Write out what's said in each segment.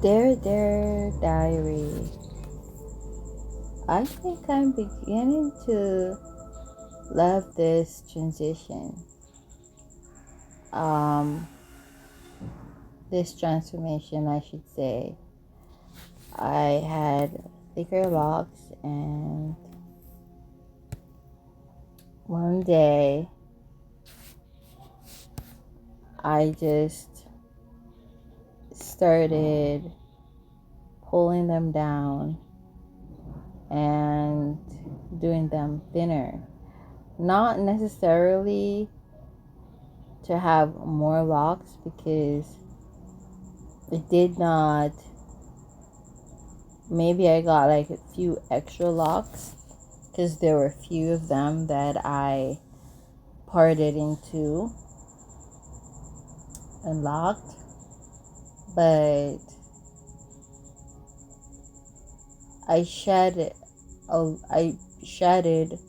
Dear diary, I think I'm beginning to love this transition. Um, this transformation, I should say. I had thicker locks, and one day I just started pulling them down and doing them thinner. Not necessarily to have more locks, because it did not. Maybe I got like a few extra locks because there were a few of them that I parted into and locked, but I shed I shedded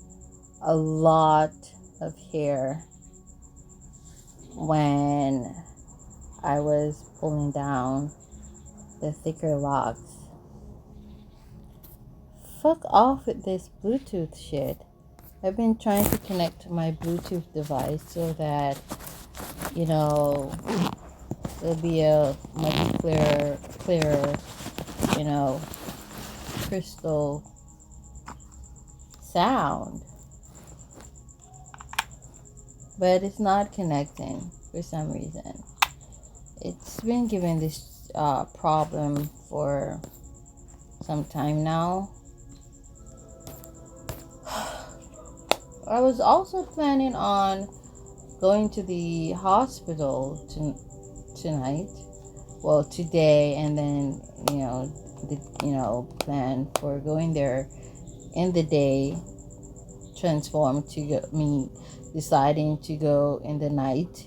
a lot of hair when I was pulling down the thicker locks. Fuck off with this Bluetooth shit. I've been trying to connect my Bluetooth device so that, you know, there'll be a much clearer, you know, crystal sound. But it's not connecting for some reason. It's been giving this problem for some time now. I was also planning on going to the hospital tonight. Well, today, and then plan for going there in the day. Transform to me deciding to go in the night.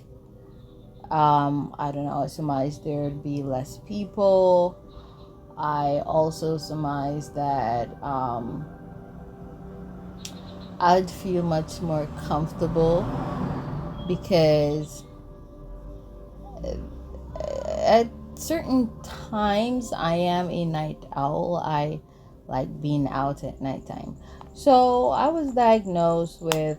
I don't know. I surmised there'd be less people. I also surmised that I'd feel much more comfortable because at certain times I am a night owl. I like being out at nighttime. So I was diagnosed with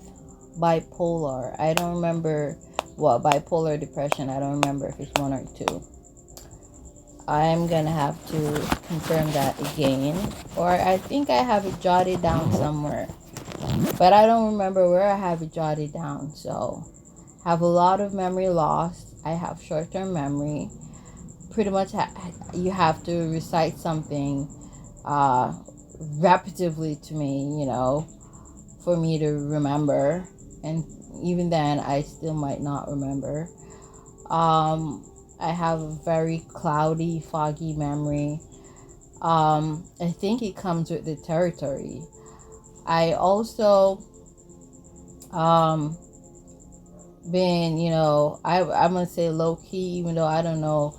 bipolar. I don't remember what bipolar depression. I don't remember if it's one or two. I'm gonna have to confirm that again, or I think I have it jotted down somewhere, but I don't remember where I have it jotted down. So have a lot of memory loss. I have short-term memory. Pretty much you have to recite something repetitively to me, for me to remember, and even then I still might not remember. I have a very cloudy, foggy memory. I think it comes with the territory. I also been, I'm gonna say low key, even though I don't know.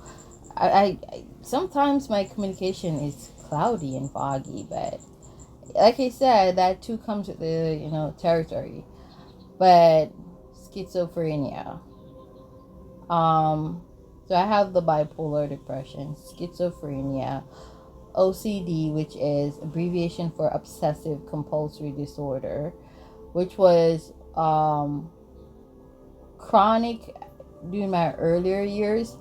I sometimes my communication is cloudy and foggy, but like I said, that too comes with the territory. But schizophrenia. So I have the bipolar depression, schizophrenia, OCD, which is abbreviation for obsessive compulsory disorder, which was chronic during my earlier years,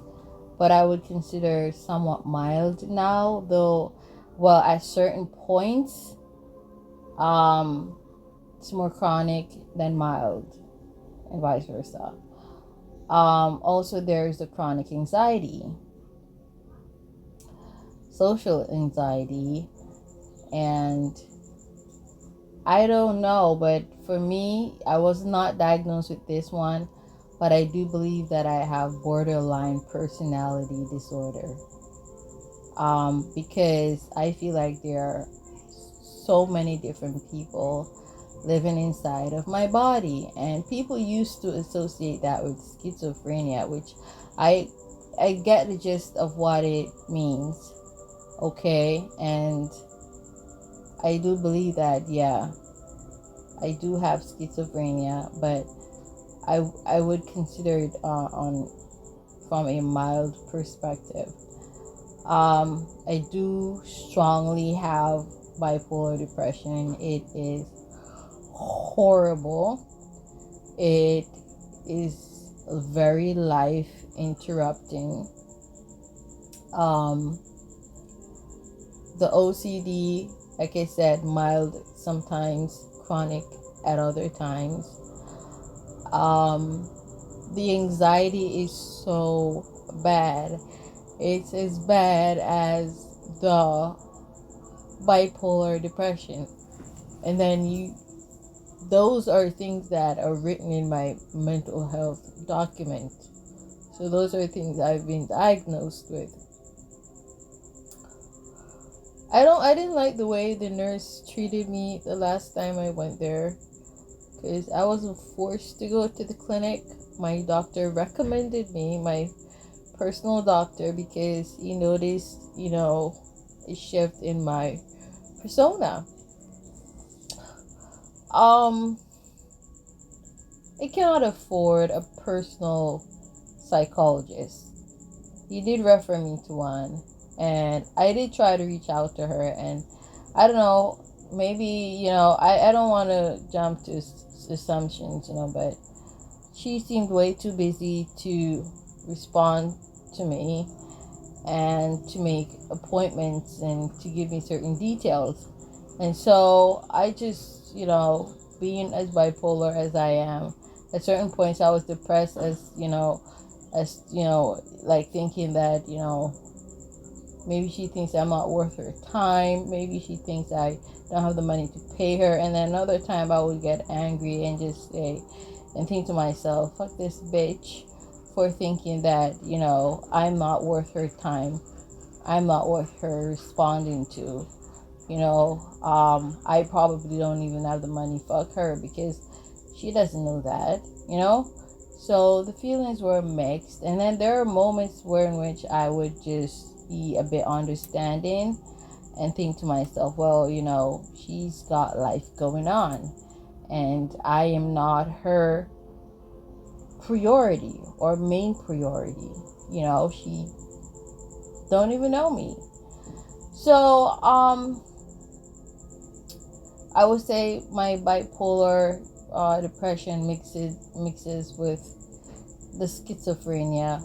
but I would consider somewhat mild now, though. Well, at certain points, it's more chronic than mild, and vice versa. Also, there's the chronic anxiety, social anxiety, and I don't know, but for me, I was not diagnosed with this one, but I do believe that I have borderline personality disorder. Because I feel like there are so many different people living inside of my body, and people used to associate that with schizophrenia, which I I get the gist of what it means, okay, and I do believe that, yeah, I do have schizophrenia, but I would consider it on from a mild perspective. I do strongly have bipolar depression. It is horrible. It is very life interrupting. Um, the OCD, like I said, mild sometimes, chronic at other times. Um, the anxiety is so bad. It's as bad as the bipolar depression. And then those are things that are written in my mental health document. So those are things I've been diagnosed with. I didn't like the way the nurse treated me the last time I went there, because I wasn't forced to go to the clinic. My doctor recommended me, my personal doctor, because he noticed, a shift in my persona. I cannot afford a personal psychologist. He did refer me to one, and I did try to reach out to her, and I don't know, maybe, I don't want to jump to assumptions, but she seemed way too busy to respond to me and to make appointments and to give me certain details. And so I just, being as bipolar as I am, at certain points I was depressed, like thinking that, maybe she thinks I'm not worth her time. Maybe she thinks I don't have the money to pay her. And then another time I would get angry and just say, and think to myself, fuck this bitch for thinking that, I'm not worth her time. I'm not worth her responding to. I probably don't even have the money. Fuck her, because she doesn't know that. So the feelings were mixed. And then there are moments in which I would just be a bit understanding and think to myself, well, she's got life going on, and I am not her priority or main priority. She don't even know me. So I would say my bipolar depression mixes with the schizophrenia,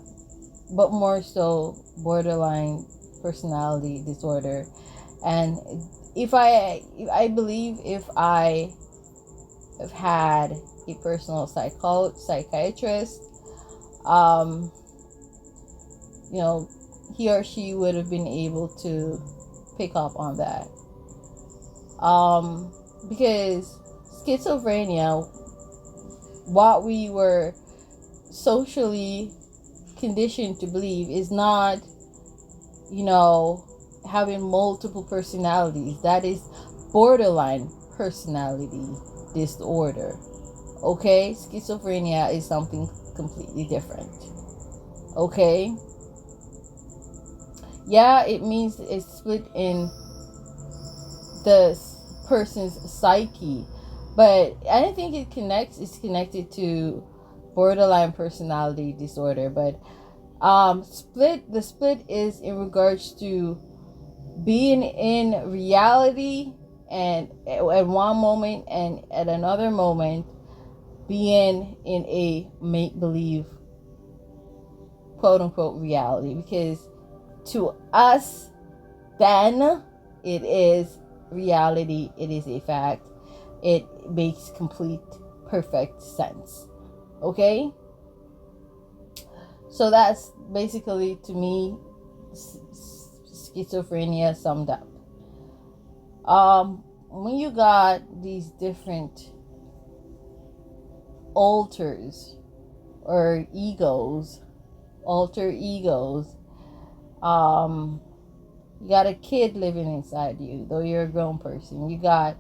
but more so borderline personality disorder. And I believe if I have had a personal psychiatrist, he or she would have been able to pick up on that. Because schizophrenia, what we were socially conditioned to believe, is not, having multiple personalities. That is borderline personality disorder. Okay? Schizophrenia is something completely different. Okay? Yeah, it means it's split in the person's psyche, but I don't think it's connected to borderline personality disorder. But the split is in regards to being in reality, and at one moment, and at another moment being in a make-believe, quote-unquote, reality. Because to us, then, it is reality. It is a fact. It makes complete, perfect sense. Okay? So that's basically, to me, schizophrenia summed up. When you got these different alters or alter egos, you got a kid living inside you, though you're a grown person. You got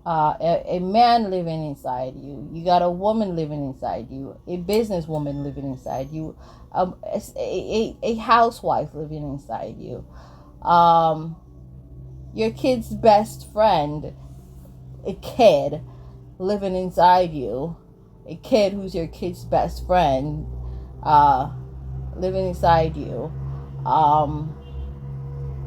a man living inside you. You got a woman living inside you. A businesswoman living inside you. A housewife living inside you. Your kid's best friend, a kid living inside you. A kid who's your kid's best friend, living inside you.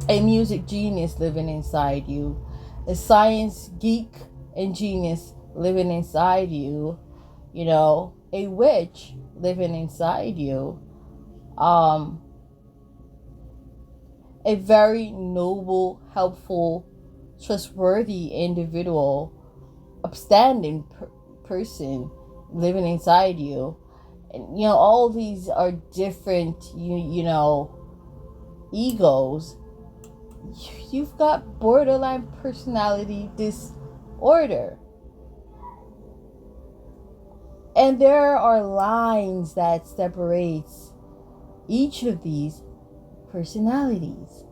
a music genius living inside you, a science geek and genius living inside you, a witch living inside you, a very noble, helpful, trustworthy individual, upstanding person living inside you. And all these are different egos. You've got borderline personality disorder. And there are lines that separates each of these personalities.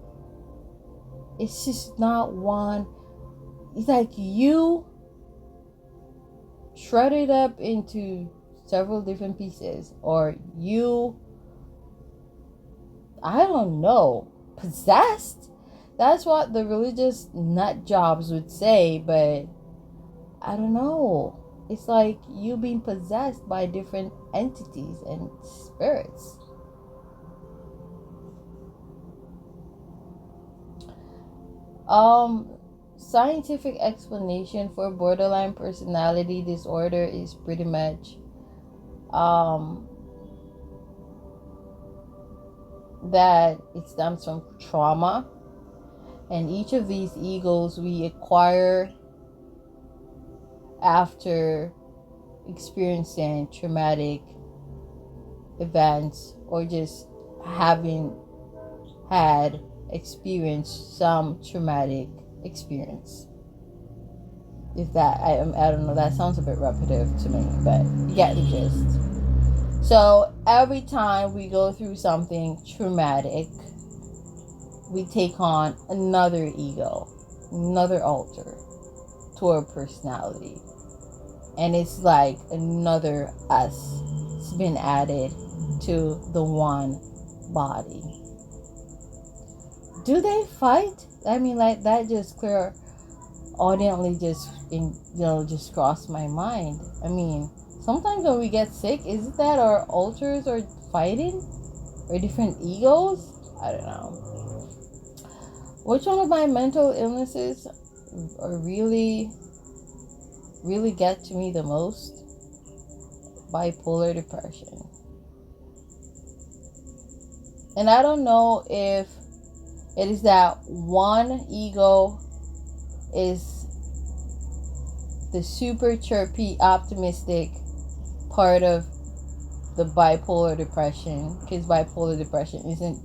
It's just not one. It's like you shredded up into several different pieces, or I don't know, possessed. That's what the religious nut jobs would say, but I don't know. It's like you being possessed by different entities and spirits. Scientific explanation for borderline personality disorder is pretty much that it stems from trauma, and each of these egos we acquire after experiencing traumatic events, or just having had experienced some traumatic experience. If that, I don't know, that sounds a bit repetitive to me, but you get the gist. So every time we go through something traumatic, we take on another ego, another alter to our personality. And it's like another us. It's been added to the one body. Do they fight? I mean, like, that just clear audiently just crossed my mind. I mean, sometimes when we get sick, is it that our alters are fighting? Or different egos? I don't know. Which one of my mental illnesses are really get to me the most? Bipolar depression. And I don't know if it is that one ego is the super chirpy, optimistic part of the bipolar depression, because bipolar depression isn't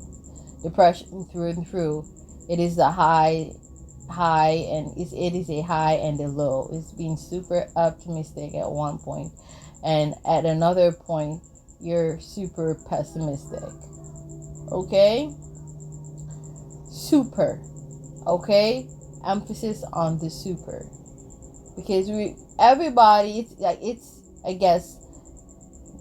depression through and through. It is the high, and it is a high and a low. It's being super optimistic at one point, and at another point, you're super pessimistic. Okay? Super. Okay? Emphasis on the super. Because everybody, it's I guess,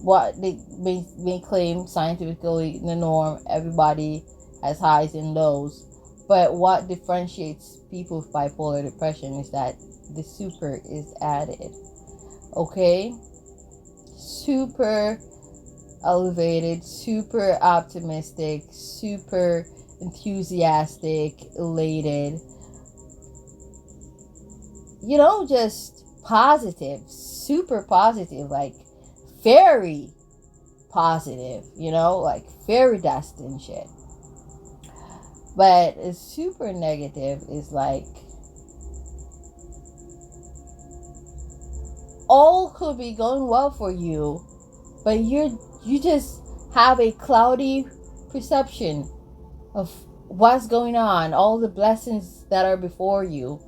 what they may claim scientifically the norm. Everybody has highs and lows. But what differentiates people with bipolar depression is that the super is added. Okay? Super elevated, super optimistic, super enthusiastic, elated. Just positive, super positive, like fairy positive, like fairy dust and shit. But a super negative is like all could be going well for you, but you just have a cloudy perception of what's going on, all the blessings that are before you,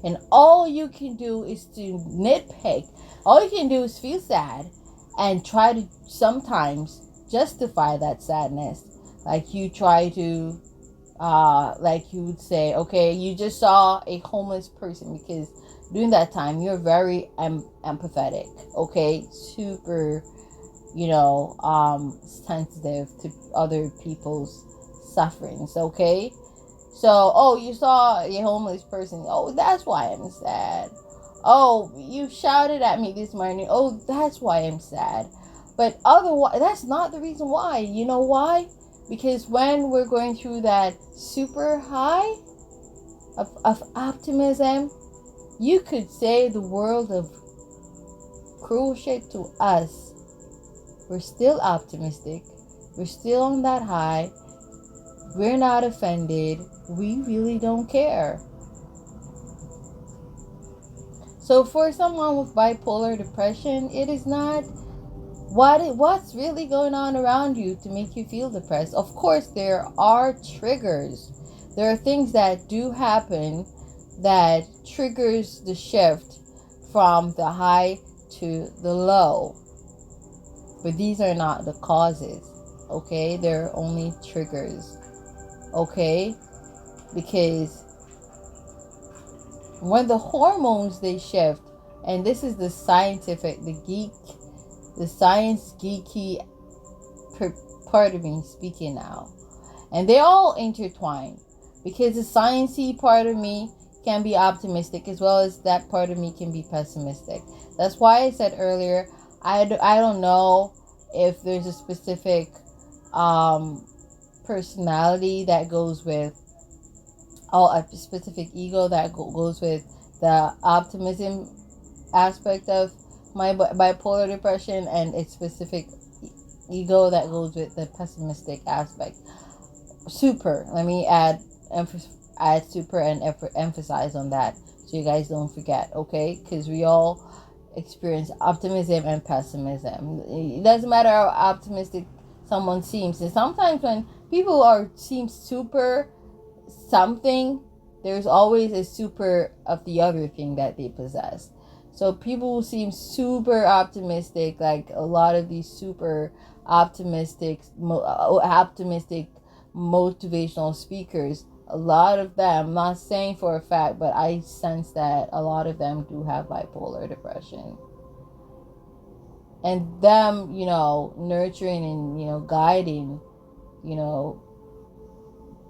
and all you can do is to nitpick. All you can do is feel sad and try to sometimes justify that sadness. Like you try to like you would say, okay, you just saw a homeless person, because during that time you're very empathetic, okay, super sensitive to other people's sufferings, okay? So, you saw a homeless person, that's why I'm sad. You shouted at me this morning, that's why I'm sad. But otherwise, that's not the reason why. You know why? Because when we're going through that super high of optimism, you could say the world of cruel shit to us. We're still optimistic. We're still on that high. We're not offended. We really don't care. So for someone with bipolar depression, it is not what's really going on around you to make you feel depressed. Of course, there are triggers. There are things that do happen that triggers the shift from the high to the low. But these are not the causes, okay? They're only triggers, okay? Because when the hormones, they shift, and this is the scientific, the science geeky part of me speaking now. And they all intertwine, because the sciencey part of me can be optimistic, as well as that part of me can be pessimistic. That's why I said earlier, I don't know if there's a specific personality that goes with, a specific ego that goes with the optimism aspect of my bipolar depression, and a specific ego that goes with the pessimistic aspect. Let me add super and emphasize on that, so you guys don't forget, okay? Because we all experience optimism and pessimism. It doesn't matter how optimistic someone seems, and sometimes when people seem super something, there's always a super of the other thing that they possess. So people seem super optimistic, like a lot of these super optimistic motivational speakers. A lot of them, I'm not saying for a fact, but I sense that a lot of them do have bipolar depression. And them, nurturing and, guiding,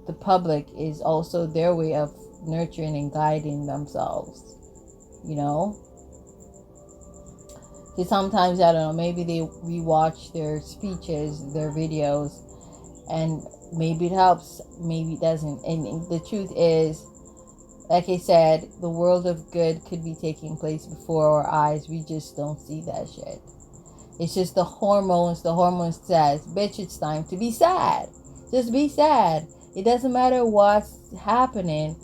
the public is also their way of nurturing and guiding themselves, Because sometimes, I don't know, maybe they rewatch their speeches, their videos, and maybe it helps, maybe it doesn't. And the truth is, like I said, the world of good could be taking place before our eyes. We just don't see that shit. It's just the hormones. The hormones says, bitch, it's time to be sad. Just be sad. It doesn't matter what's happening.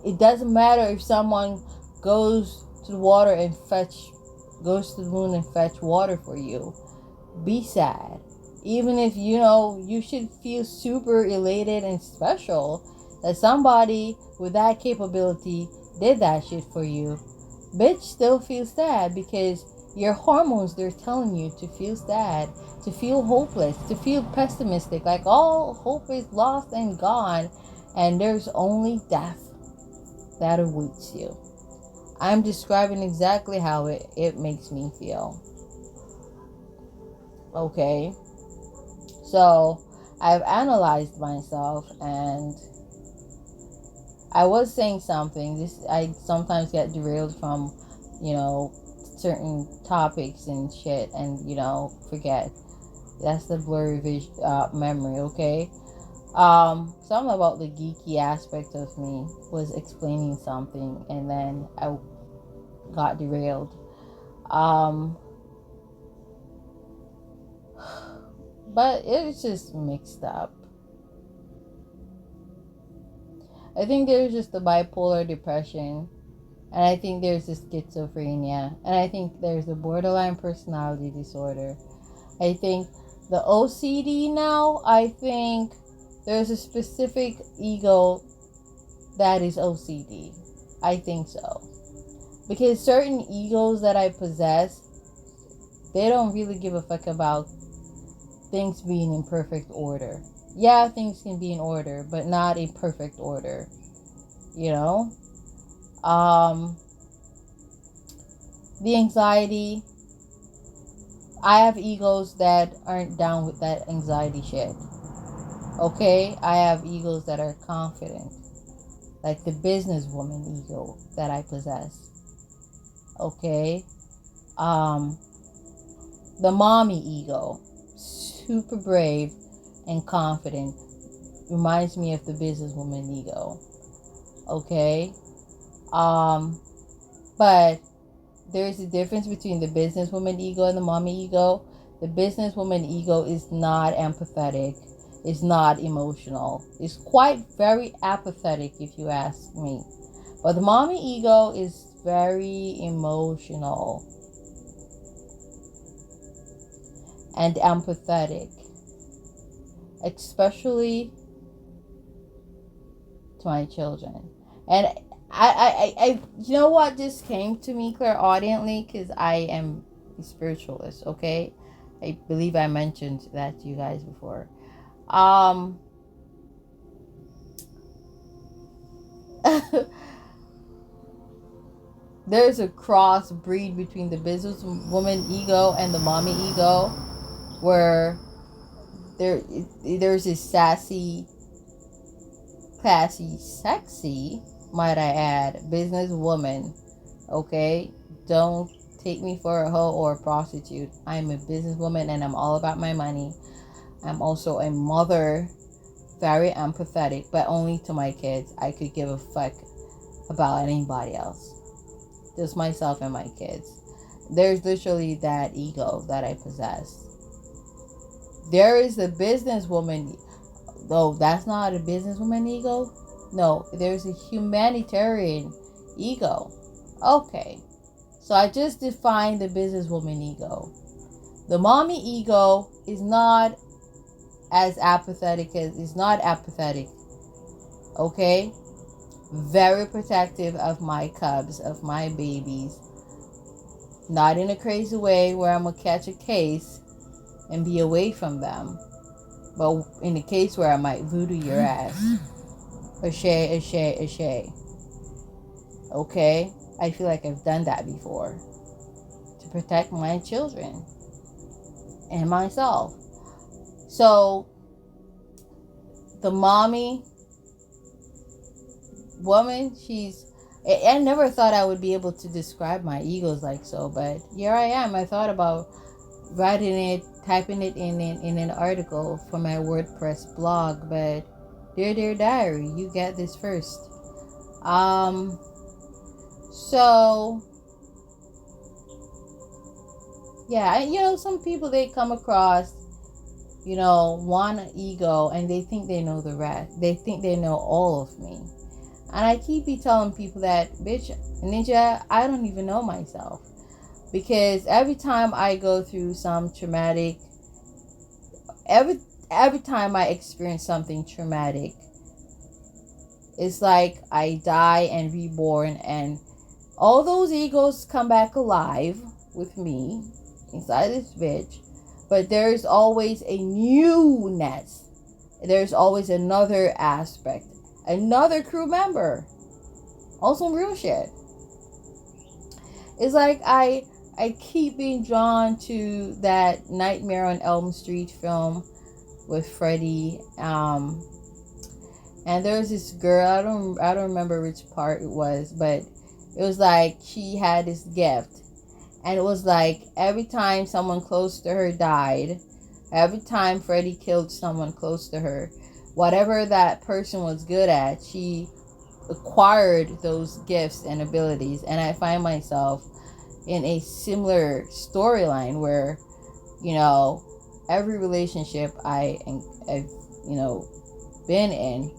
It doesn't matter if someone goes to the water and goes to the moon and fetch water for you. Be sad. Even if, you should feel super elated and special that somebody with that capability did that shit for you. Bitch, still feel sad, because your hormones, they're telling you to feel sad, to feel hopeless, to feel pessimistic, like all hope is lost and gone, and there's only death that awaits you. I'm describing exactly how it makes me feel. Okay? So, I've analyzed myself, and I was saying something. I sometimes get derailed from, certain topics and shit, and, forget. That's the blurry memory, okay? Something about the geeky aspect of me was explaining something, and then I got derailed. But it's just mixed up. I think there's just the bipolar depression, and I think there's the schizophrenia, and I think there's the borderline personality disorder. I think the OCD now, I think there's a specific ego that is OCD. I think so. Because certain egos that I possess, they don't really give a fuck about things being in perfect order. Yeah, things can be in order, but not in perfect order. The anxiety, I have egos that aren't down with that anxiety shit. Okay? I have egos that are confident. Like the businesswoman ego that I possess. Okay? The mommy ego. super brave and confident. Reminds me of the businesswoman ego. Okay? But there's a difference between the businesswoman ego and the mommy ego. The businesswoman ego is not empathetic. It's not emotional. It's quite very apathetic, if you ask me. But the mommy ego is very emotional and empathetic, especially to my children. And I you know what just came to me clairaudiently, because I am a spiritualist, okay? I believe I mentioned that to you guys before. There's a cross breed between the businesswoman ego and the mommy ego, where there's this sassy, classy, sexy, might I add, businesswoman. Okay, don't take me for a hoe or a prostitute. I'm a businesswoman and I'm all about my money. I'm also a mother, very empathetic, but only to my kids. I could give a fuck about anybody else, just myself and my kids. There's literally that ego that I possess. There is the businesswoman, though that's not a businesswoman ego. No, there's a humanitarian ego. Okay, so I just defined the businesswoman ego. The mommy ego is not as apathetic as it's not apathetic. Okay, very protective of my cubs, of my babies. Not in a crazy way where I'm gonna catch a case and be away from them, but in a case where I might voodoo your ass. Ashay. Okay, I feel like I've done that before to protect my children and myself. So the mommy woman, I never thought I would be able to describe my egos like so, but here I am. I thought about writing it, typing it in an article for my WordPress blog, but dear diary, you get this first. So yeah, some people, they come across, one ego, and they think they know the rest. They think they know all of me. And I keep telling people that, bitch, Ninja, I don't even know myself. Because every time I go through some traumatic, every time I experience something traumatic, it's like I die and reborn, and all those egos come back alive with me inside this bitch. But there's always a newness. There's always another aspect, another crew member. Also real shit. It's like I keep being drawn to that Nightmare on Elm Street film with Freddy. And there's this girl, I don't remember which part it was, but it was like she had this gift. And it was like every time someone close to her died, every time Freddy killed someone close to her, whatever that person was good at, she acquired those gifts and abilities. And I find myself in a similar storyline where, every relationship I've, been in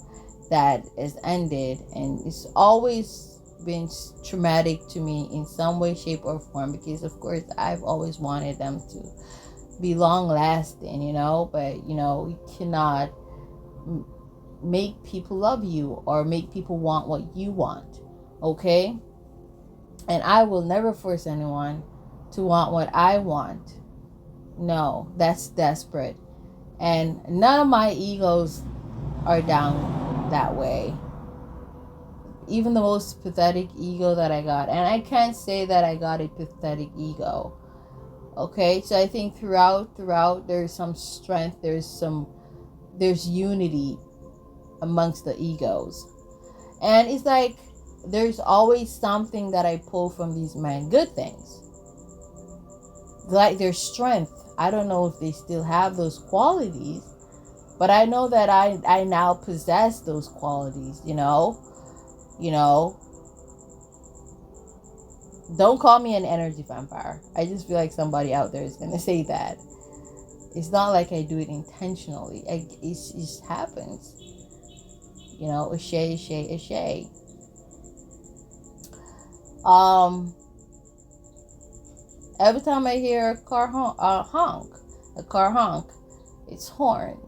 that has ended, and it's always been traumatic to me in some way, shape, or form, because of course I've always wanted them to be long lasting, but you cannot make people love you or make people want what you want, okay? And I will never force anyone to want what I want. No, that's desperate. And none of my egos are down that way. Even the most pathetic ego that I got. And I can't say that I got a pathetic ego. Okay? So I think throughout there's some strength, there's unity amongst the egos. And it's like there's always something that I pull from these men. Good things. like their strength. I don't know if they still have those qualities, but I know that I now possess those qualities, You know, don't call me an energy vampire. I just feel like somebody out there is going to say that. It's not like I do it intentionally. It just happens. A shay, a shay, a shay. Every time I hear a car honk, it's horn.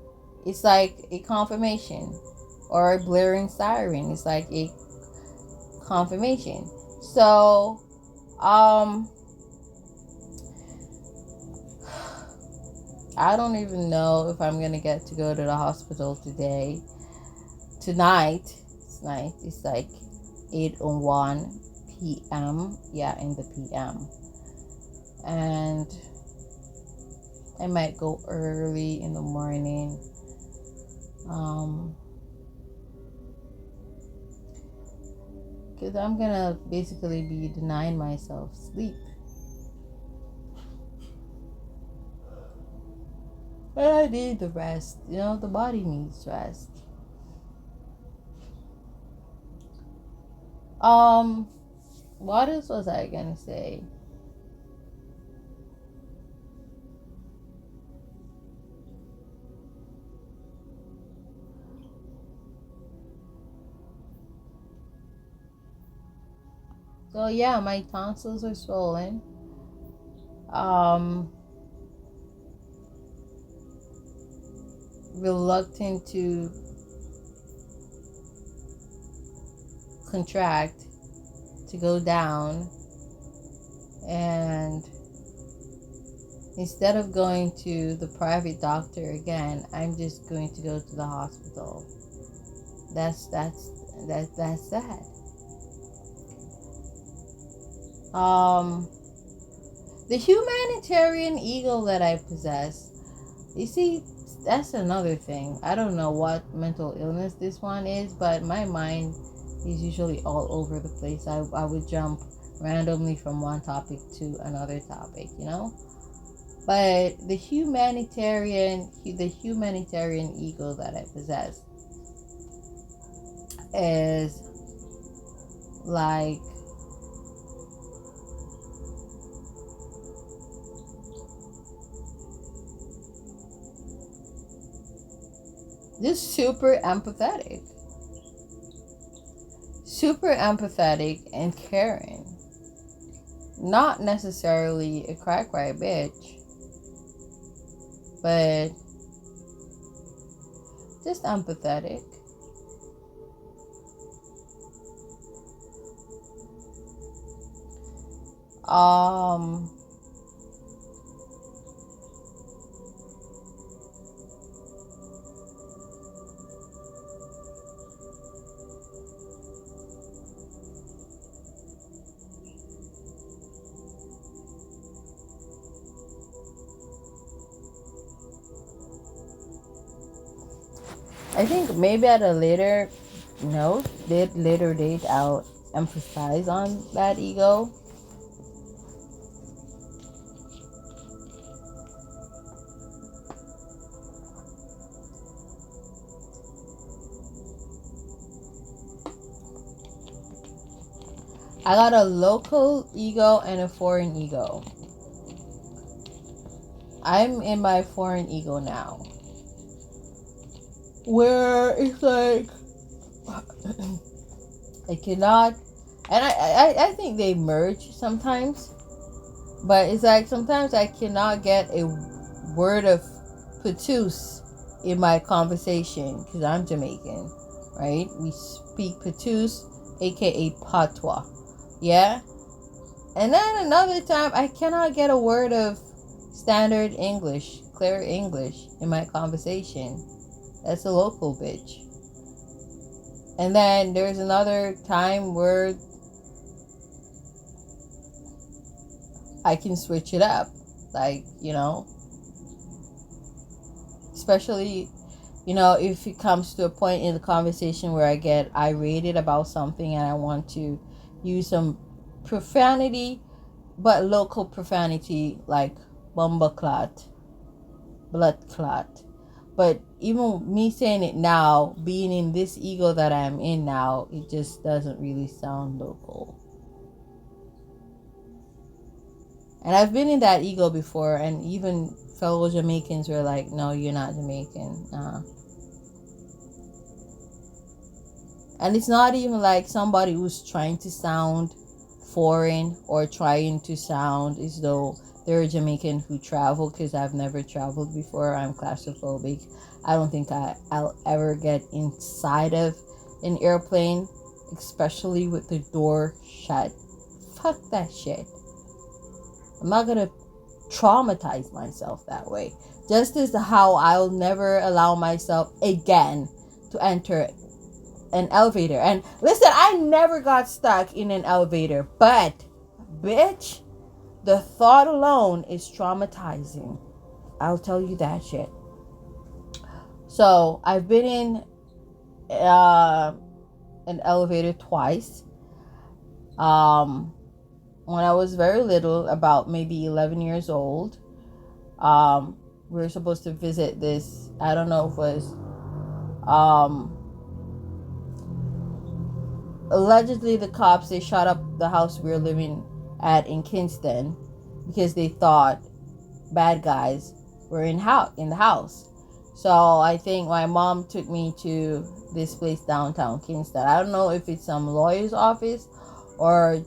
It's like a confirmation, or a blaring siren. It's like a confirmation. So, I don't even know if I'm gonna get to go to the hospital tonight. It's like 8:01 p.m. Yeah, in the p.m. And I might go early in the morning. Because I'm gonna basically be denying myself sleep. But I need the rest. The body needs rest. What else was I gonna say? So yeah, my tonsils are swollen. Reluctant to contract, to go down, and instead of going to the private doctor again, I'm just going to go to the hospital. That's that. The humanitarian ego that I possess, you see, that's another thing. I don't know what mental illness this one is, but my mind is usually all over the place. I would jump randomly from one topic to another topic, But the humanitarian ego that I possess is like just super empathetic and caring. Not necessarily a cry bitch, but just empathetic. I think maybe at a later date, I'll emphasize on that ego. I got a local ego and a foreign ego. I'm in my foreign ego now, where it's like I cannot, and I think they merge sometimes, but it's like sometimes I cannot get a word of patus in my conversation because I'm Jamaican, right? We speak patus, aka patois, yeah. And then another time I cannot get a word of standard English, clear English in my conversation. That's a local bitch. And then there's another time where I can switch it up. Like, especially, if it comes to a point in the conversation where I get irate about something and I want to use some profanity, but local profanity, like bomba clot, blood clot. But even me saying it now, being in this ego that I'm in now, it just doesn't really sound local. And I've been in that ego before, and even fellow Jamaicans were like, no, you're not Jamaican. Nah. And it's not even like somebody who's trying to sound foreign or trying to sound as though they're a Jamaican who travel, because I've never traveled before. I'm claustrophobic. I don't think I'll ever get inside of an airplane, especially with the door shut. Fuck that shit. I'm not gonna traumatize myself that way. Just as how I'll never allow myself again to enter an elevator. And listen, I never got stuck in an elevator, but bitch, the thought alone is traumatizing. I'll tell you that shit. So I've been in an elevator twice. When I was very little, about maybe 11 years old, we were supposed to visit this, I don't know if it was allegedly the cops, they shot up the house we were living at in Kingston because they thought bad guys were in the house. So I think my mom took me to this place downtown Kingston. I don't know if it's some lawyer's office or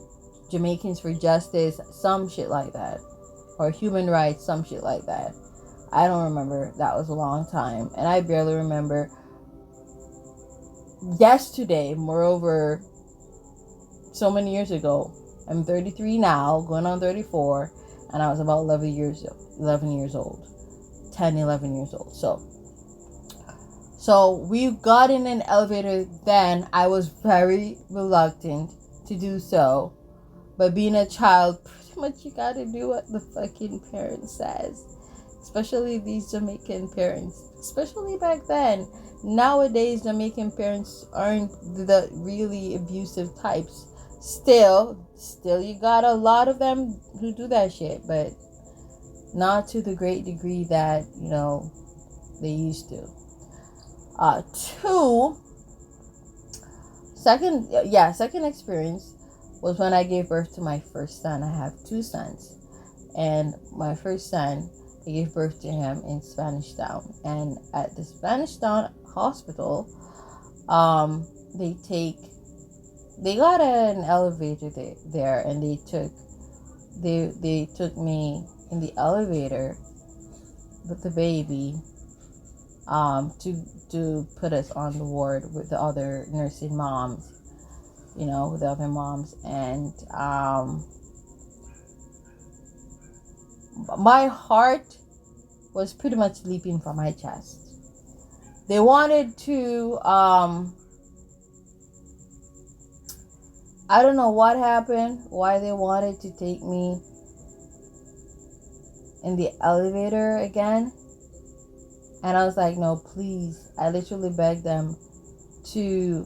Jamaicans for Justice, some shit like that, or human rights, some shit like that. I don't remember. That was a long time, and I barely remember yesterday. Moreover, so many years ago. I'm 33 now, going on 34, and I was about 11 years old. 10, 11 years old. So we got in an elevator then. I was very reluctant to do so. But being a child, pretty much you gotta do what the fucking parent says. Especially these Jamaican parents. Especially back then. Nowadays, Jamaican parents aren't the really abusive types. Still you got a lot of them who do that shit. But not to the great degree that, they used to. Second experience was when I gave birth to my first son. I have two sons, and my first son, I gave birth to him in Spanish Town. And at the Spanish Town hospital, they got an elevator there, and they took me in the elevator with the baby, to put us on the ward with the other nursing moms, with the other moms. And my heart was pretty much leaping from my chest. They wanted to, I don't know what happened, why they wanted to take me in the elevator again. And I was like, no, please. I literally begged them to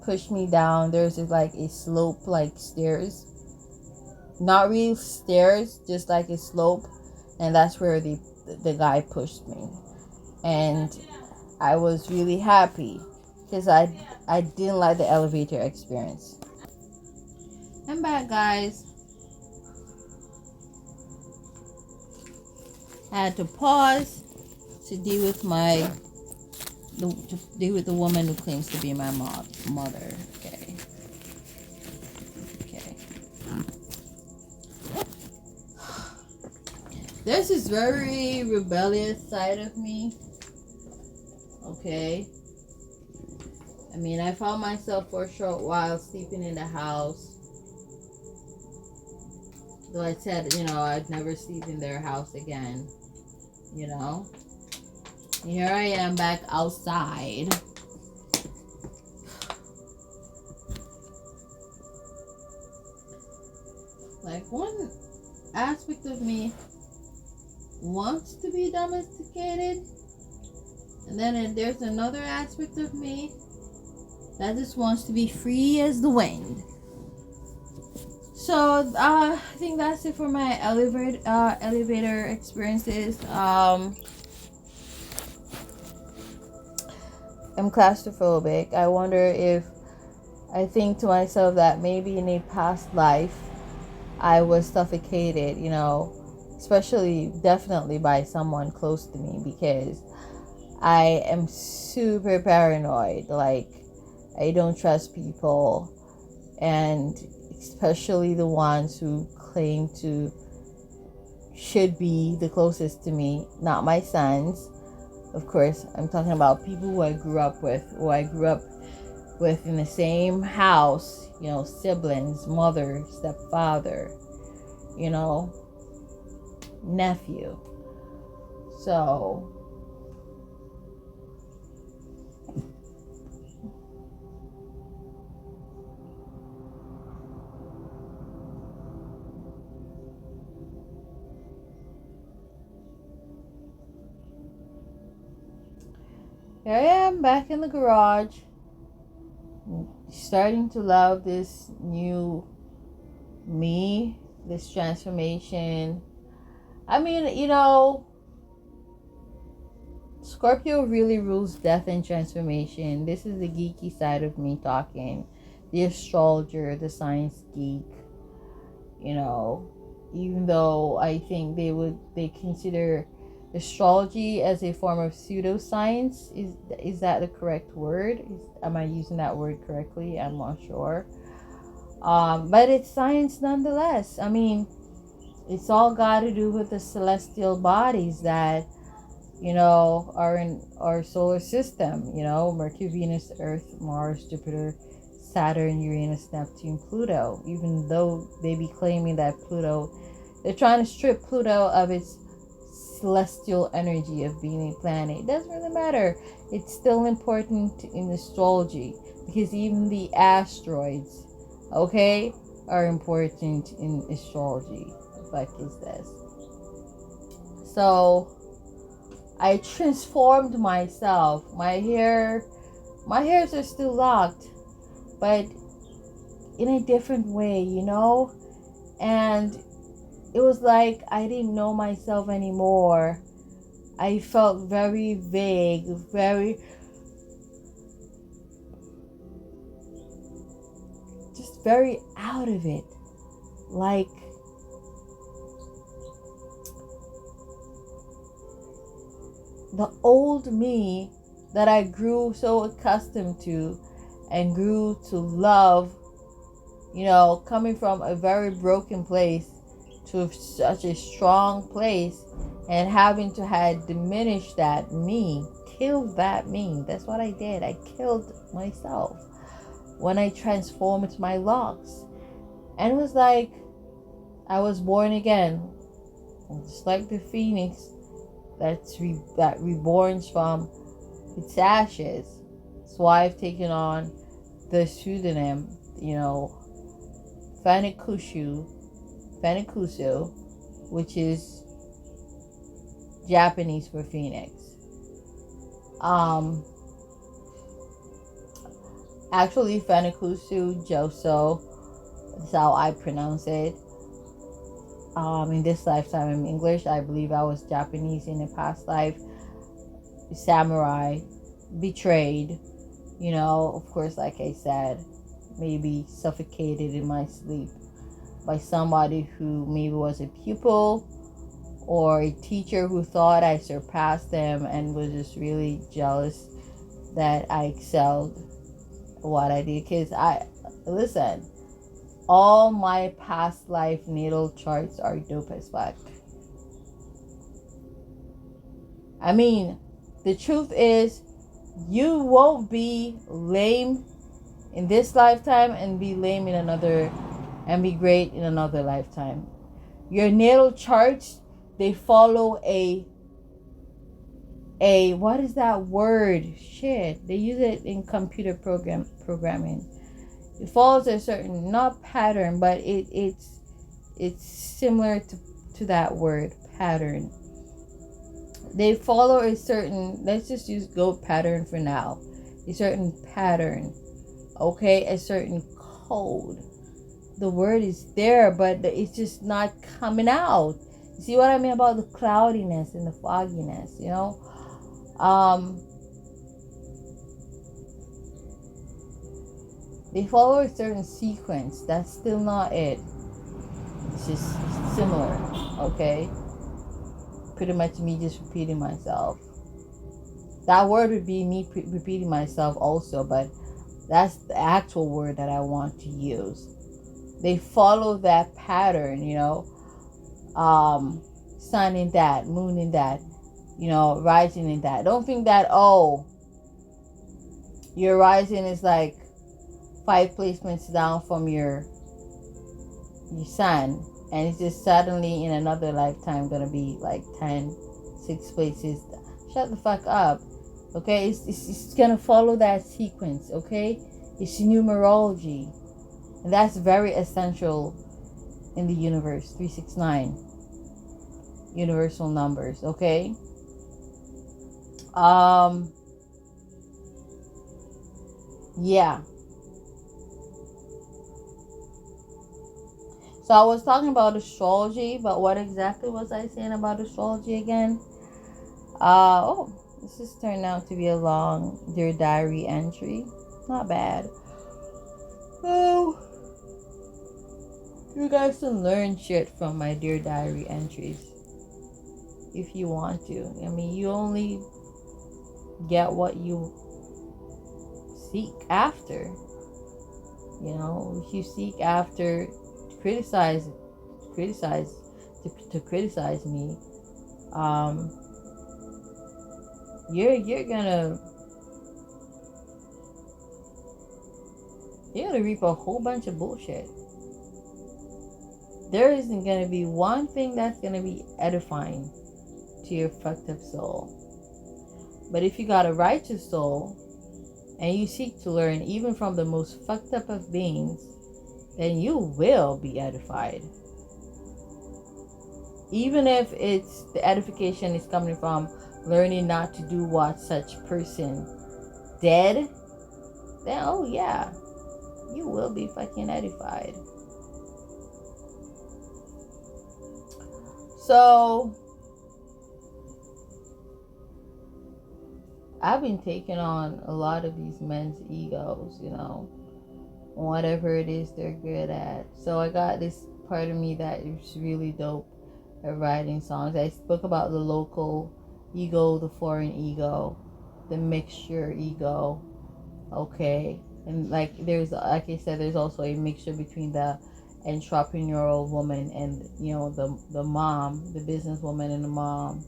push me down. There's like a slope, like stairs. Not real stairs, just like a slope. And that's where the guy pushed me. And I was really happy because I didn't like the elevator experience. I'm back, guys. I had to pause to deal with the woman who claims to be my mother. Okay. There's this very rebellious side of me. Okay. I mean, I found myself for a short while sleeping in the house. Though I said, I'd never sleep in their house again. Here I am back outside. Like, one aspect of me wants to be domesticated, and then there's another aspect of me that just wants to be free as the wind. I think that's it for my elevator experiences. I'm claustrophobic. I wonder if I think to myself that maybe in a past life I was suffocated, especially definitely by someone close to me, because I am super paranoid. Like, I don't trust people, and especially the ones who claim to should be the closest to me, not my sons. Of course, I'm talking about people who I grew up with in the same house, siblings, mother, stepfather, you know, nephew. So, here I am back in the garage, starting to love this new me, this transformation. I mean, Scorpio really rules death and transformation. This is the geeky side of me talking. The astrologer, the science geek. Even though I think they consider astrology as a form of pseudoscience. Is that the correct word? Am I using that word correctly? I'm not sure. But it's science nonetheless. I mean, it's all got to do with the celestial bodies that are in our solar system. Mercury, Venus, Earth, Mars, Jupiter, Saturn, Uranus, Neptune, Pluto. Even though they be claiming that they're trying to strip Pluto of its celestial energy of being a planet. It doesn't really matter. It's still important in astrology, because even the asteroids, okay, are important in astrology. What the fuck is this? So I transformed myself. My hairs are still locked, but in a different way, and it was like I didn't know myself anymore. I felt very vague, very out of it. Like, the old me that I grew so accustomed to and grew to love, coming from a very broken place to such a strong place, and having to had diminished that me, killed that me. That's what I did. I killed myself when I transformed my locks. And it was like I was born again, just like the phoenix that reborns from its ashes. That's why I've taken on the pseudonym, Fanikusu, which is Japanese for phoenix. Actually, Fanikusu Joso, that's how I pronounce it. In this lifetime, I'm English. I believe I was Japanese in a past life. Samurai, betrayed. Of course, like I said, maybe suffocated in my sleep by somebody who maybe was a pupil or a teacher who thought I surpassed them and was just really jealous that I excelled what I did. Because listen, all my past life natal charts are dope as fuck. I mean, the truth is, you won't be lame in this lifetime and be lame in another, and be great in another lifetime. Your natal charts, they follow a what is that word? Shit, they use it in computer programming. It follows a certain, not pattern, but it's similar to that word, pattern. They follow a certain, let's just use goat pattern for now, a certain pattern, okay, a certain code. the word is there, but it's just not coming out. You see what I mean about the cloudiness and the fogginess, you know? They follow a certain sequence. That's still not it. It's just similar, okay? Pretty much me just repeating myself. That word would be me repeating myself also, but that's the actual word that I want to use. They follow that pattern, you know. Sun in that, moon in that, you know, rising in that. Don't think that, oh, your rising is like 5 placements down from your sun, and it's just suddenly in another lifetime gonna be like 6 places. Shut the fuck up. Okay, it's gonna follow that sequence. Okay, it's numerology, and that's very essential in the universe. 369 universal numbers. Okay. Yeah. So I was talking about astrology, but what exactly was I saying about astrology again? This has turned out to be a long Dear Diary entry. Not bad. Oh, you guys can learn shit from my Dear Diary entries if you want to. I mean, you only get what you seek after. You know, if you seek after to criticize me, you're gonna reap a whole bunch of bullshit. There isn't gonna be one thing that's gonna be edifying to your fucked up soul. But if you got a righteous soul and you seek to learn even from the most fucked up of beings, then you will be edified. Even if it's the edification is coming from learning not to do what such person did, then oh yeah, you will be fucking edified. So I've been taking on a lot of these men's egos, you know, whatever it is they're good at. So I got this part of me that is really dope at writing songs. I spoke about the local ego, the foreign ego, the mixture ego, okay? And like I said, there's also a mixture between the entrepreneurial woman and, you know, the mom, the businesswoman and the mom,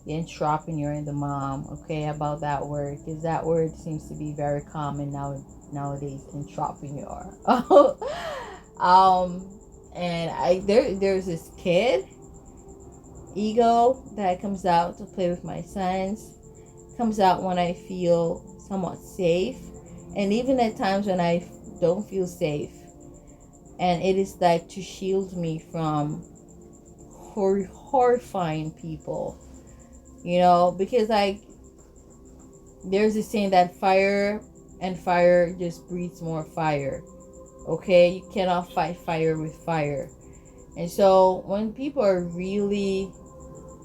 the entrepreneur and the mom, okay, about that word, because that word seems to be very common nowadays, entrepreneur. And there's this kid ego that comes out to play with my sons, comes out when I feel somewhat safe, and even at times when I don't feel safe, and it is like to shield me from horrifying people, you know, because like there's this saying that fire just breeds more fire. Okay, you cannot fight fire with fire. And so when people are really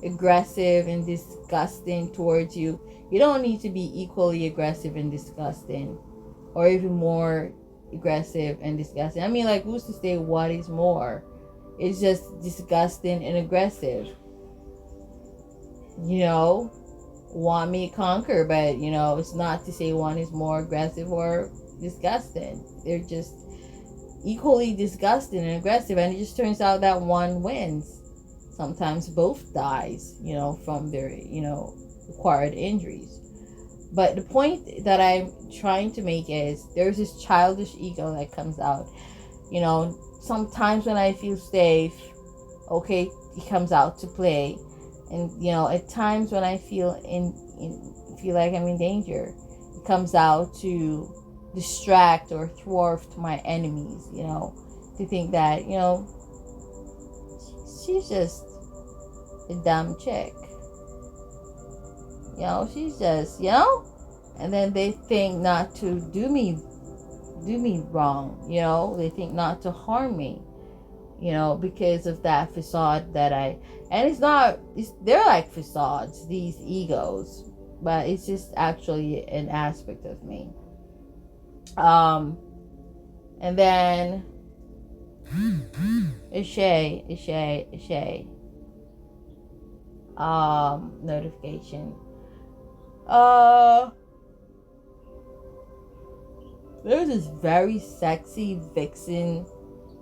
aggressive and disgusting towards you, you don't need to be equally aggressive and disgusting, or even more aggressive and disgusting. I mean, like, who's to say what is more? It's just disgusting and aggressive. You know, want me to conquer, but you know, it's not to say one is more aggressive or disgusting. They're just equally disgusting and aggressive, and it just turns out that one wins. Sometimes both dies, you know, from their, you know, acquired injuries. But the point that I'm trying to make is there's this childish ego that comes out. You know, sometimes when I feel safe, okay, he comes out to play. And, you know, at times when I feel feel like I'm in danger, it comes out to distract or thwart my enemies, you know, to think that, you know, she's just a dumb chick. You know, she's just, you know, and then they think not to do me do me wrong, they think not to harm me, because of that facade that and they're like facades, these egos, but it's just actually an aspect of me. And then Ishay, notification. Uh, there's this very sexy vixen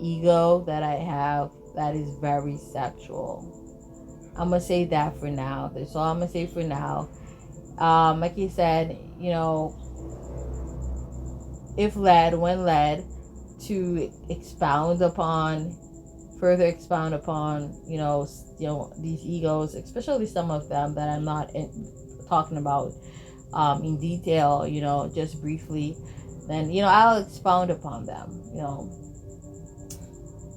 ego that I have that is very sexual. I'm gonna say that for now. That's all I'm gonna say for now. Like you said, if led, when led, to further expound upon, these egos, especially some of them that I'm not talking about in detail, just briefly, then I'll expound upon them,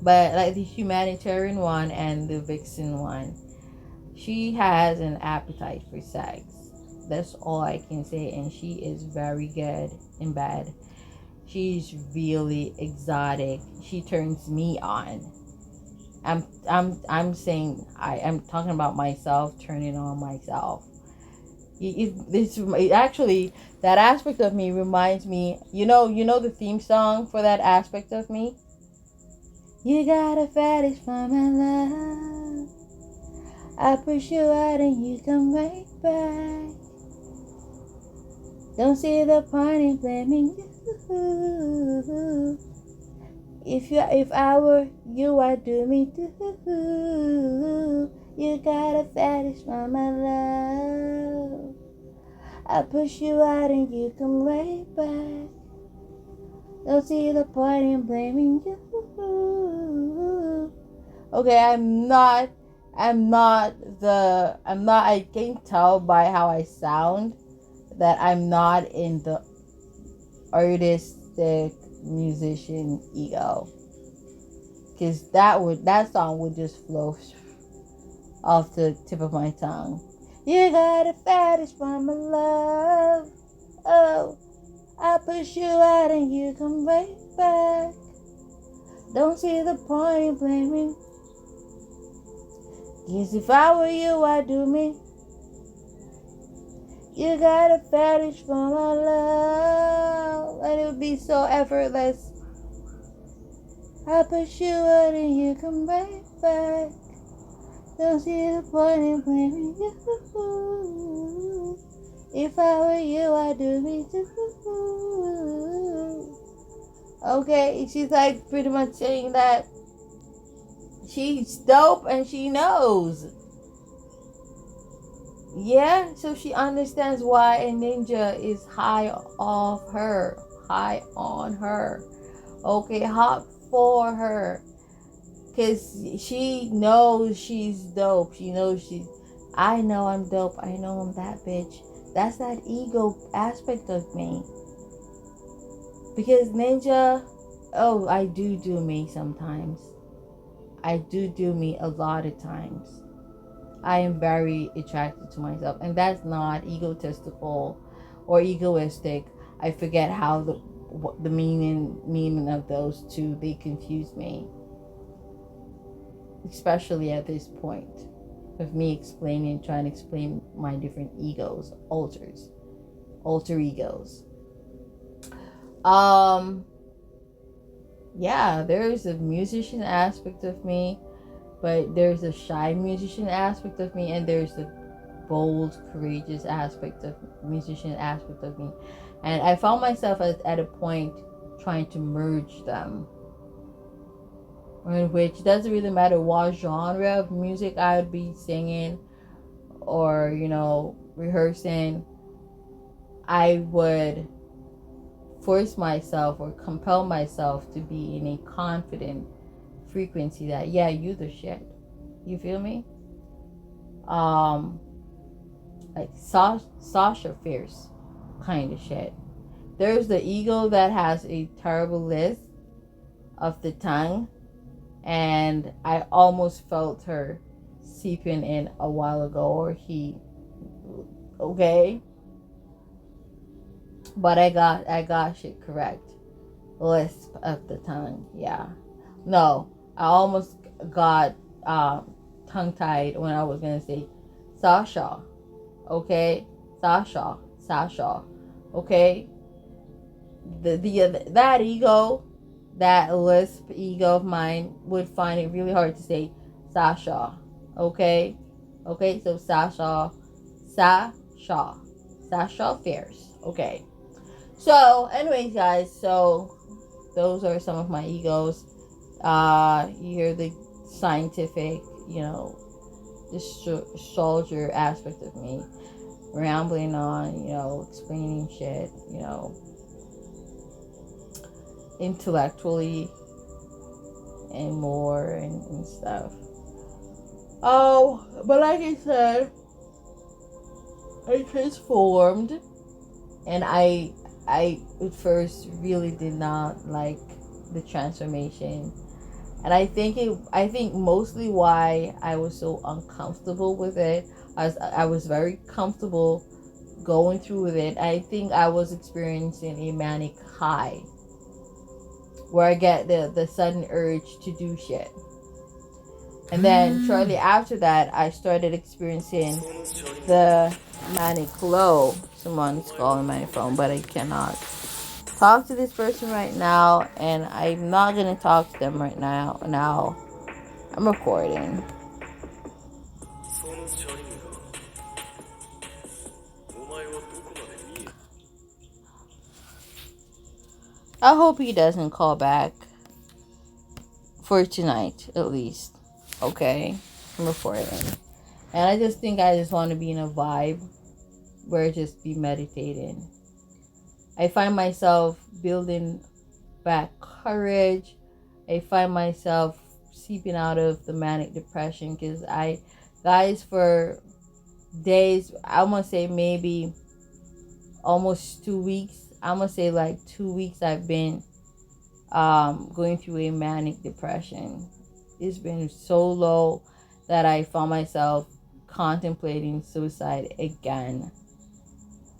But like the humanitarian one and the vixen one, she has an appetite for sex. That's all I can say, and she is very good in bed. She's really exotic. She turns me on. I'm saying I'm talking about myself turning on myself. It actually, that aspect of me reminds me. The theme song for that aspect of me. You got a fetish for my love. I push you out and you come right back. Don't see the point in blaming you. If I were you, I'd do me too. You got a fetish for my love. I push you out and you come right back. Don't see the point in blaming you. Okay, I can tell by how I sound that I'm not in the artistic musician ego, because that song would just flow off the tip of my tongue. You got a fetish for my love. Oh, I push you out and you come right back. Don't see the point in blaming. Cause if I were you, I'd do me. You got a fetish for my love, and it would be so effortless. I push you out and you come right back. Don't see the point in blaming you. If I were you, I'd do me too. Okay, she's like pretty much saying that she's dope and she knows. Yeah, so she understands why a ninja is high on her. Okay, hot for her. Because she knows she's dope. I know I'm dope. I know I'm that bitch. That's that ego aspect of me. Because ninja, I do me sometimes. I do me a lot of times. I am very attracted to myself, and that's not egotistical or egoistic. I forget how the meaning of those two, they confuse me, especially at this point of me trying to explain my different egos, alter egos. Yeah, there's a musician aspect of me, but there's a shy musician aspect of me, and there's a bold, courageous musician aspect of me. And I found myself at a point trying to merge them, in which it doesn't really matter what genre of music I would be singing or, rehearsing. I would force myself or compel myself to be in a confident frequency that, yeah, you the shit. You feel me? Like Sasha Fierce kind of shit. There's the ego that has a terrible list of the tongue, and I almost felt her seeping in a while ago, or he. Okay, but I got shit correct. lisp of the tongue. Yeah. No, I almost got tongue tied when I was gonna say Sasha. Okay, Sasha. Okay, the that ego, that lisp ego of mine would find it really hard to say Sasha. Okay, so Sasha Fierce. Okay. So, anyways, guys, so those are some of my egos. You hear the scientific, soldier aspect of me rambling on, explaining shit, intellectually and more and stuff. Oh, but like I said, I transformed, and I at first really did not like the transformation. And I think mostly why I was so uncomfortable with it, I was very comfortable going through with it. I think I was experiencing a manic high where I get the sudden urge to do shit. And then shortly after that, I started experiencing the manic low. Someone's calling my phone, but I cannot talk to this person right now, and I'm not gonna talk to them right now. Now, I'm recording. I hope he doesn't call back for tonight, at least. Okay, I'm recording. And I just think I just want to be in a vibe where I just be meditating. I find myself building back courage. I find myself seeping out of the manic depression because guys, for days, I'm gonna say maybe almost 2 weeks. I'm gonna say like 2 weeks I've been going through a manic depression. It's been so low that I found myself contemplating suicide again.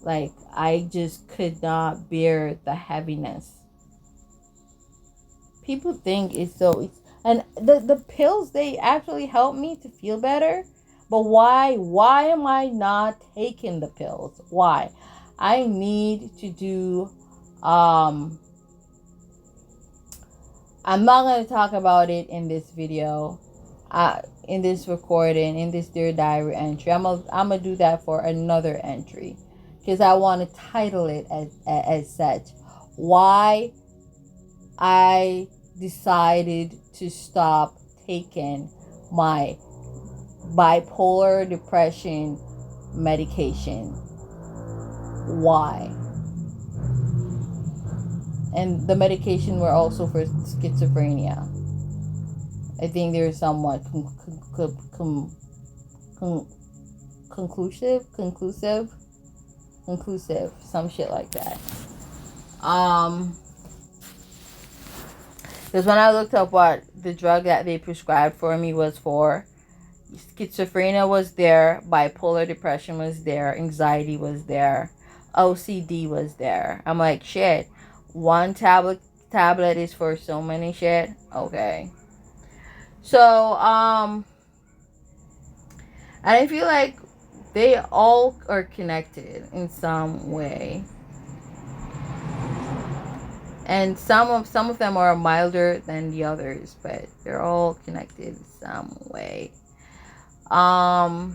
Like, I just could not bear the heaviness. People think and the pills, they actually help me to feel better. But why am I not taking the pills? Why? I need to do I'm not going to talk about it in this video, in this recording, in this Dear Diary entry. I'm gonna do that for another entry because I want to title it as such. Why I decided to stop taking my bipolar depression medication. Why? And the medication were also for schizophrenia. I think they're somewhat conclusive, some shit like that. Because when I looked up what the drug that they prescribed for me was for, schizophrenia was there, bipolar depression was there, anxiety was there, OCD was there. I'm like, shit, one tablet is for so many shit. Okay. So, and I feel like they all are connected in some way. And some of them are milder than the others, but they're all connected in some way. I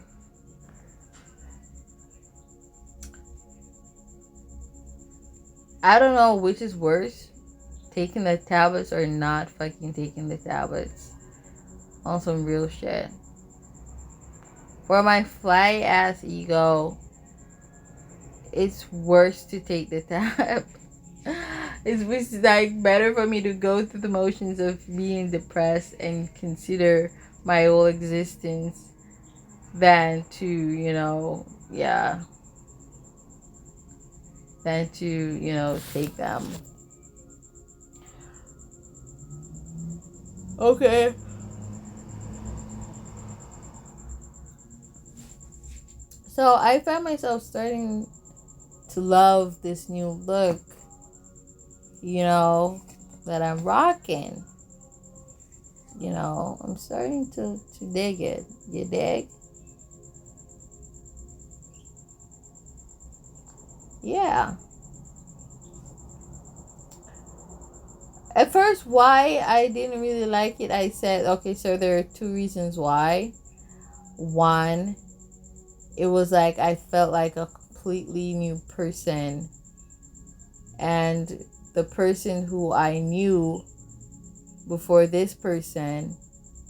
don't know which is worse, taking the tablets or not fucking taking the tablets. On some real shit. For my fly ass ego, it's worse to take the tab. It's like better for me to go through the motions of being depressed and consider my whole existence than to, than to, take them. Okay. So I found myself starting to love this new look. that I'm rocking. I'm starting to dig it. You dig? Yeah. At first, why I didn't really like it, I said, okay, so there are two reasons why. One, it was like I felt like a completely new person, and the person who I knew before this person,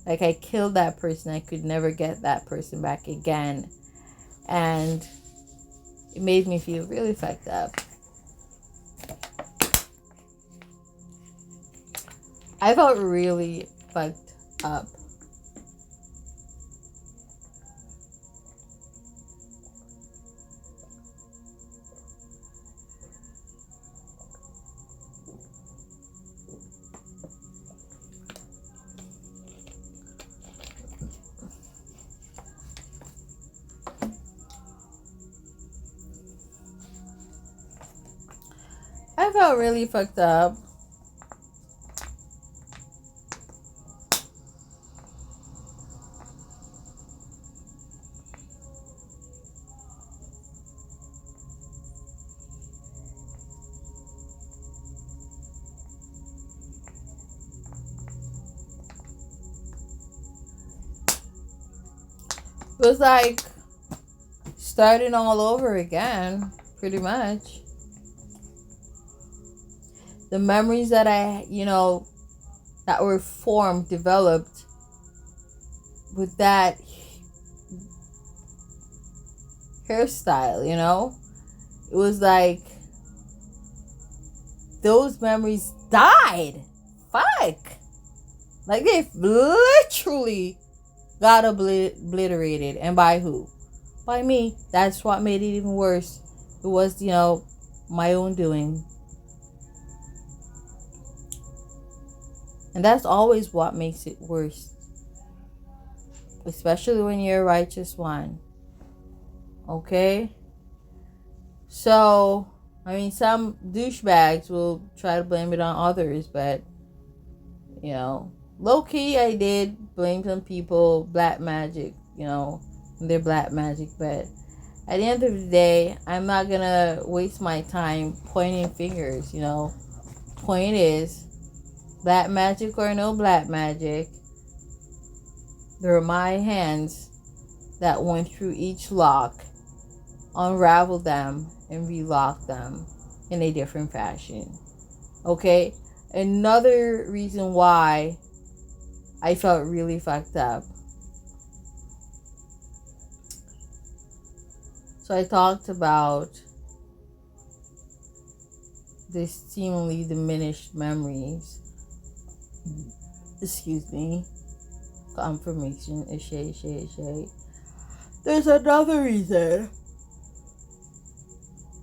like I killed that person, I could never get that person back again, and it made me feel really fucked up. I felt really fucked up. I felt really fucked up. It was like starting all over again, pretty much. The memories that that were formed, developed with that hairstyle, it was like those memories died. Fuck. Like they literally got obliterated. And by who? By me. That's what made it even worse. It was, my own doing. And that's always what makes it worse. Especially when you're a righteous one. Okay? So, some douchebags will try to blame it on others, but, low key, I did blame some people, black magic, their black magic, but at the end of the day, I'm not gonna waste my time pointing fingers, Point is, black magic or no black magic, they're my hands that went through each lock, unraveled them, and relocked them in a different fashion. Okay? Another reason why I felt really fucked up. So I talked about the seemingly diminished memories. Excuse me. Confirmation. Shay. There's another reason.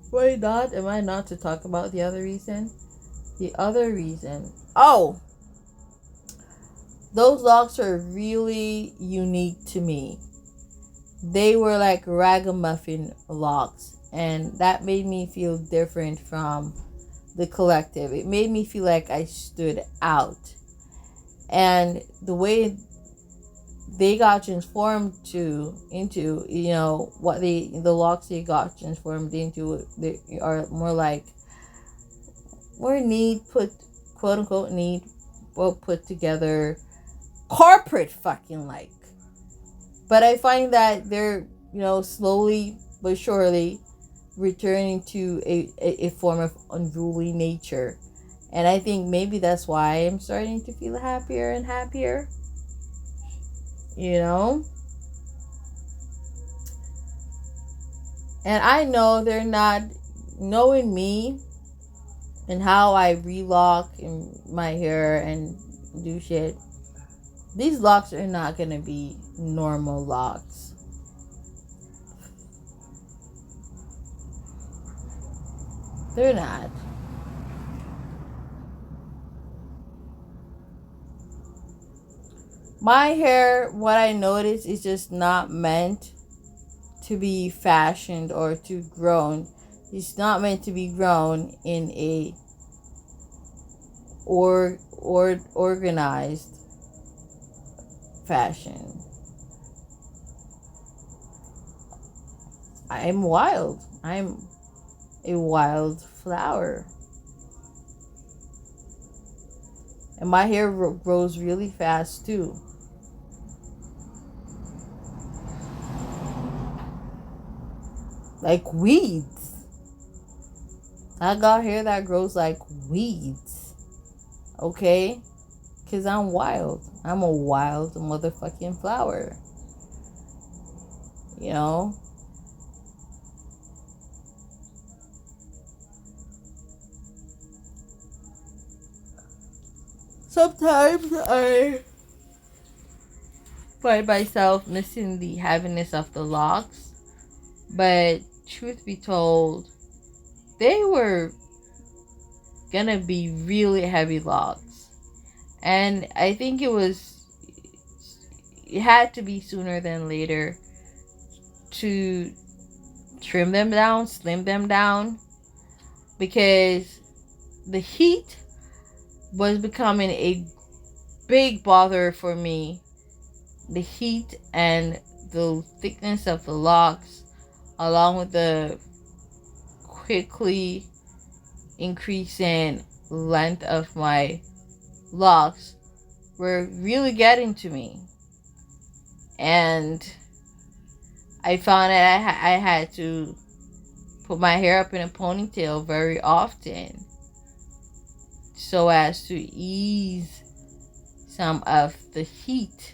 Why not? Am I not to talk about the other reason? The other reason. Oh! Those locks are really unique to me. They were like ragamuffin locks. And that made me feel different from the collective. It made me feel like I stood out. And the way they got transformed into what the locks they got transformed into, they are more neat, quote unquote neat, well put together, corporate fucking like. But I find that they're slowly but surely returning to a form of unruly nature. And I think maybe that's why I'm starting to feel happier and happier. And I know they're not, knowing me and how I relock in my hair and do shit, these locks are not going to be normal locks. They're not. My hair, what I noticed, is just not meant to be fashioned or to grown. It's not meant to be grown in a or organized fashion. I'm wild. I'm a wild flower. And my hair grows really fast too. Like weeds. I got hair that grows like weeds. Okay? Because I'm wild. I'm a wild motherfucking flower. You know? Sometimes I find myself missing the heaviness of the locks. But truth be told, they were gonna be really heavy locks. And I think it had to be sooner than later to trim them down, slim them down, because the heat was becoming a big bother for me. The heat and the thickness of the locks, along with the quickly increasing length of my locks, were really getting to me. And I found that I had to put my hair up in a ponytail very often so as to ease some of the heat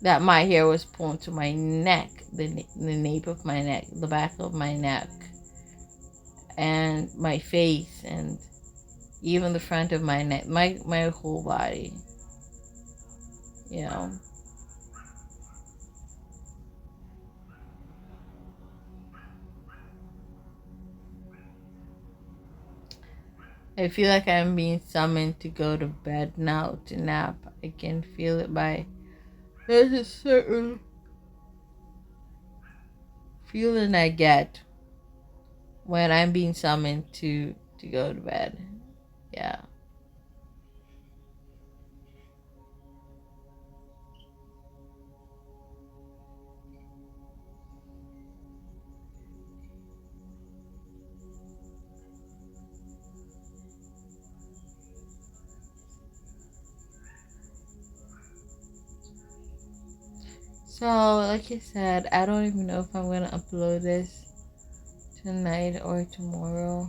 that my hair was pulling to my neck, the nape of my neck, the back of my neck, and my face, and even the front of my neck, my whole body, you know. I feel like I'm being summoned to go to bed now to nap. I can feel it by there's a certain feeling I get when I'm being summoned to go to bed. Yeah. So, like I said, I don't even know if I'm gonna upload this tonight or tomorrow.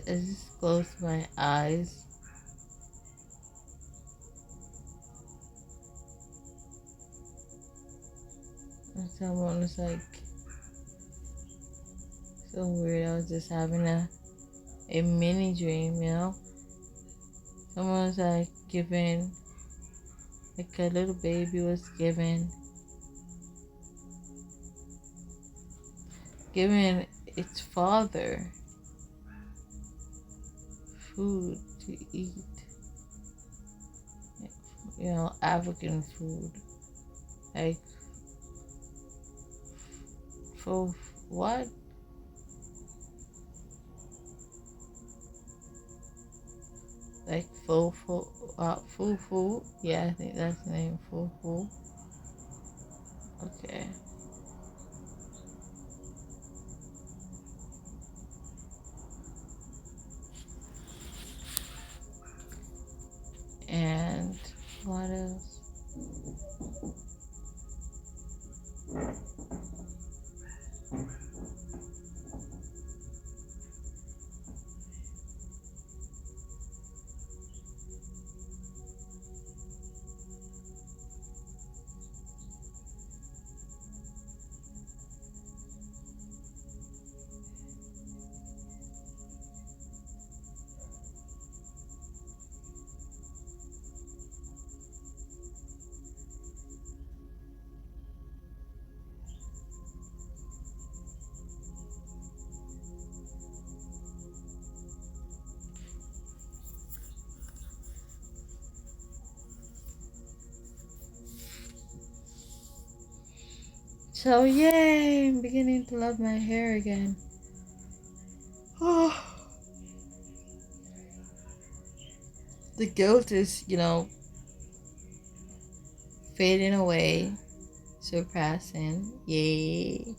I just close my eyes. And someone was like, so weird. I was just having a mini dream, you know? Someone was like like a little baby was giving its father food to eat. You know, African food. Like, for what? Like fufu. Yeah, I think that's the name, fufu. Okay. And what else? So yay, I'm beginning to love my hair again. The guilt is, fading away, surpassing. Yay.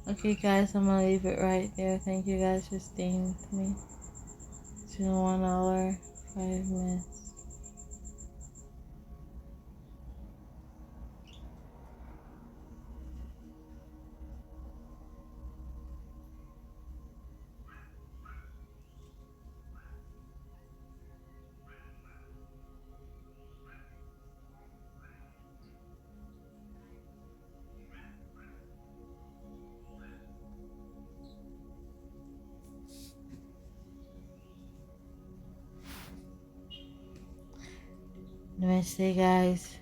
Okay, guys, I'm gonna leave it right there. Thank you guys for staying with me. It's been 1 hour, 5 minutes. Namaste, guys.